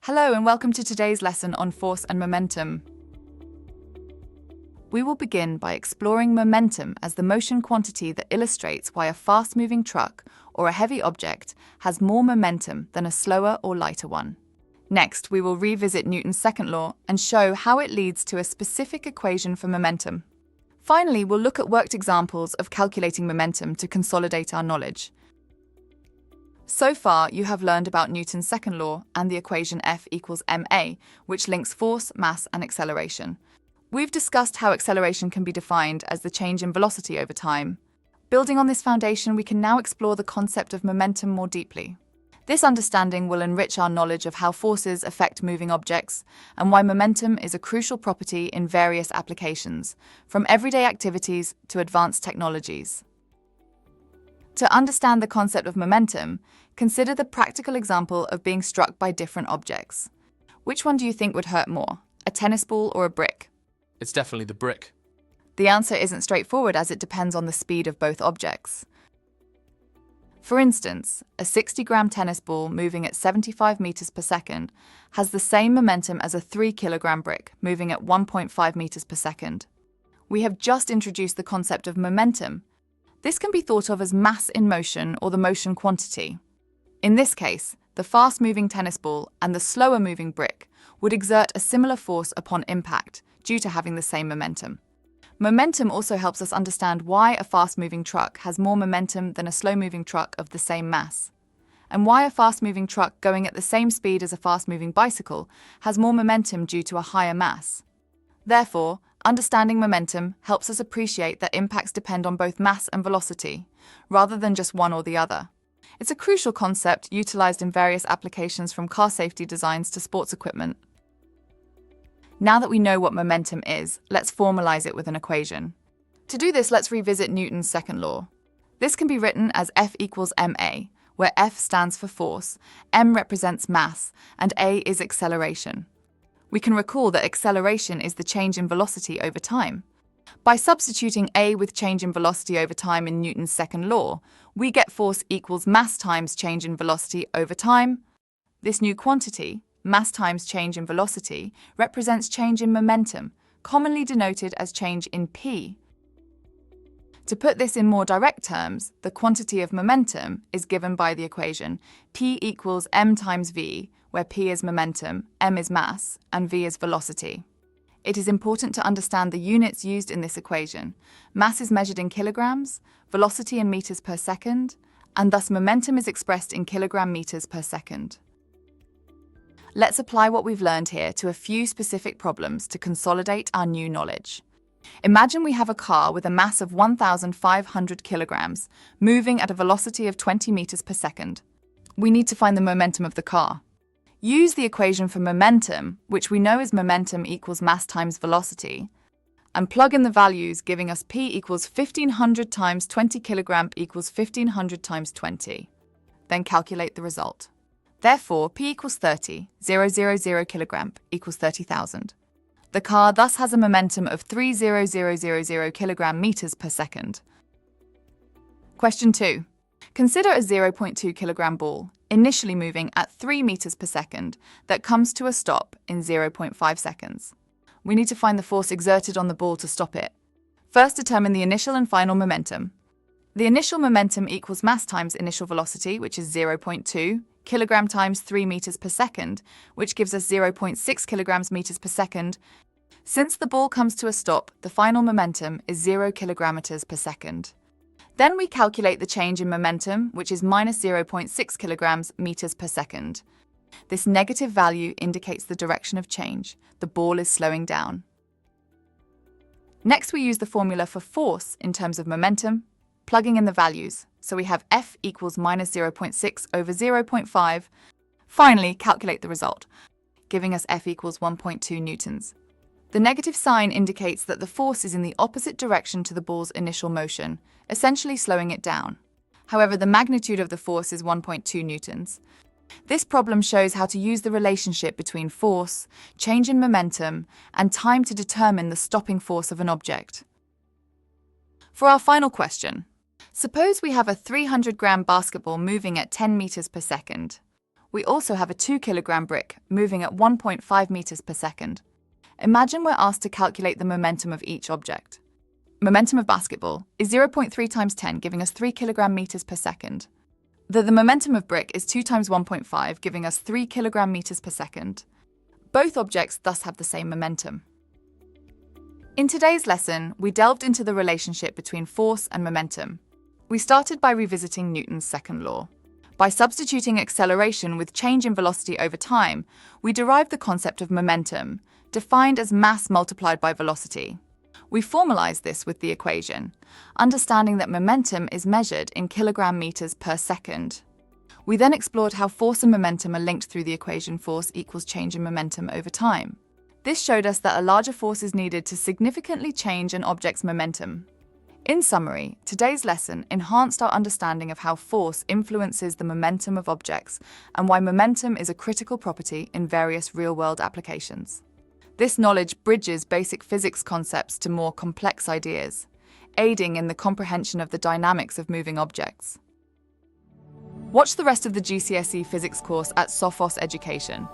Hello and welcome to today's lesson on force and momentum. We will begin by exploring momentum as the motion quantity that illustrates why a fast-moving truck or a heavy object has more momentum than a slower or lighter one. Next, we will revisit Newton's second law and show how it leads to a specific equation for momentum. Finally, we'll look at worked examples of calculating momentum to consolidate our knowledge. So far, you have learned about Newton's second law and the equation F equals ma, which links force, mass, and acceleration. We've discussed how acceleration can be defined as the change in velocity over time. Building on this foundation, we can now explore the concept of momentum more deeply. This understanding will enrich our knowledge of how forces affect moving objects and why momentum is a crucial property in various applications, from everyday activities to advanced technologies. To understand the concept of momentum, consider the practical example of being struck by different objects. Which one do you think would hurt more, a tennis ball or a brick? It's definitely the brick. The answer isn't straightforward as it depends on the speed of both objects. For instance, a 60-gram tennis ball moving at 75 meters per second has the same momentum as a 3-kilogram brick moving at 1.5 meters per second. We have just introduced the concept of momentum. This can be thought of as mass in motion or the motion quantity. In this case, the fast-moving tennis ball and the slower-moving brick would exert a similar force upon impact due to having the same momentum. Momentum also helps us understand why a fast-moving truck has more momentum than a slow-moving truck of the same mass, and why a fast-moving truck going at the same speed as a fast-moving bicycle has more momentum due to a higher mass. Therefore, understanding momentum helps us appreciate that impacts depend on both mass and velocity, rather than just one or the other. It's a crucial concept utilized in various applications from car safety designs to sports equipment. Now that we know what momentum is, let's formalize it with an equation. To do this, let's revisit Newton's second law. This can be written as F equals ma, where F stands for force, m represents mass, and a is acceleration. We can recall that acceleration is the change in velocity over time. By substituting a with change in velocity over time in Newton's second law, we get force equals mass times change in velocity over time. This new quantity, mass times change in velocity, represents change in momentum, commonly denoted as change in p. To put this in more direct terms, the quantity of momentum is given by the equation p equals m times v, where p is momentum, m is mass, and v is velocity. It is important to understand the units used in this equation. Mass is measured in kilograms, velocity in meters per second, and thus momentum is expressed in kilogram meters per second. Let's apply what we've learned here to a few specific problems to consolidate our new knowledge. Imagine we have a car with a mass of 1,500 kilograms, moving at a velocity of 20 meters per second. We need to find the momentum of the car. Use the equation for momentum, which we know is momentum equals mass times velocity, and plug in the values, giving us p equals 1,500 times 20 kilogram equals 1,500 times 20. Then calculate the result. Therefore, p equals 30, 000 kilogram equals 30,000. The car thus has a momentum of 3,000 kilogram meters per second. Question 2. Consider a 0.2 kilogram ball, initially moving at 3 meters per second, that comes to a stop in 0.5 seconds. We need to find the force exerted on the ball to stop it. First, determine the initial and final momentum. The initial momentum equals mass times initial velocity, which is 0.2, kilogram times 3 meters per second, which gives us 0.6 kilograms meters per second. Since the ball comes to a stop, the final momentum is 0 kilometers per second. Then we calculate the change in momentum, which is minus 0.6 kilograms meters per second. This negative value indicates the direction of change. The ball is slowing down. Next, we use the formula for force in terms of momentum, plugging in the values. So we have F equals minus 0.6 over 0.5. Finally, calculate the result, giving us F equals 1.2 newtons. The negative sign indicates that the force is in the opposite direction to the ball's initial motion, essentially slowing it down. However, the magnitude of the force is 1.2 newtons. This problem shows how to use the relationship between force, change in momentum, and time to determine the stopping force of an object. For our final question, suppose we have a 300-gram basketball moving at 10 meters per second. We also have a 2 kilogram brick moving at 1.5 meters per second. Imagine we're asked to calculate the momentum of each object. Momentum of basketball is 0.3 times 10, giving us 3 kilogram meters per second. The momentum of brick is 2 times 1.5, giving us 3 kilogram meters per second. Both objects thus have the same momentum. In today's lesson, we delved into the relationship between force and momentum. We started by revisiting Newton's second law. By substituting acceleration with change in velocity over time, we derived the concept of momentum, defined as mass multiplied by velocity. We formalized this with the equation, understanding that momentum is measured in kilogram meters per second. We then explored how force and momentum are linked through the equation force equals change in momentum over time. This showed us that a larger force is needed to significantly change an object's momentum. In summary, today's lesson enhanced our understanding of how force influences the momentum of objects and why momentum is a critical property in various real-world applications. This knowledge bridges basic physics concepts to more complex ideas, aiding in the comprehension of the dynamics of moving objects. Watch the rest of the GCSE physics course at Sophos Education.